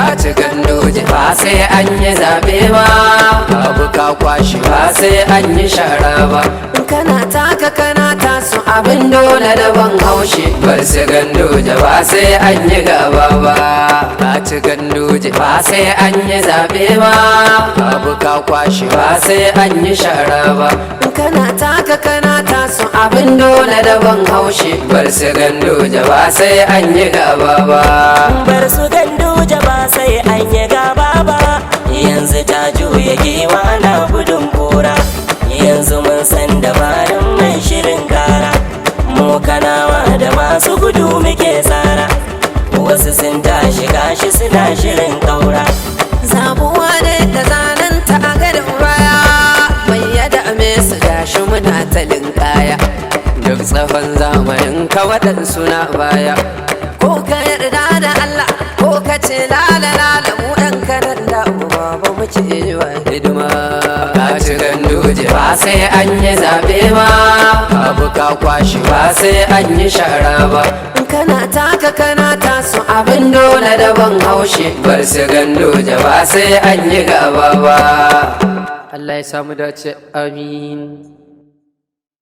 ka ci ganduje ba sai an yi zabe ba, abu ka kwashi ba sai an yi shara ba. Kana taka kana taso abin dole da ban haushi, bar su ganduje ba sai an yi gaba ba. Ka ci ganduje ba sai an yi zabe ba, abu ka kwashi ba sai an yi shara ba. Kana taka kana taso abin dole da ban haushi, bar su ganduje ba sai an yi gaba ba. Bar su ganduje ba sai an yi gaba ba, yanzu ta juya giwa na gudun kura. Yanzu mun san dabarun mai shirin kara, mu kanawa da masu gudu muke tsara. Wasu sun tashi gashi suna shirin kaura. Zabuwa dai da zananta a gadon baya, mai yada me su gashi muna talin kaya. Duk tsawon zamanin ka waɗansu na baya, ko ka yarda da Allah ko ka ce lalala mu ɗan kanan da uba ba mu ce wa hidima. Ka ci ganduje ba sai an yi zaɓe ba, abu ka kwashi ba sai an yi shara ba. Kana taka kana taso abin dole da ban haushi, bar su ganduje ba sai an yi gaba ba. Allah ya samu dace, amin.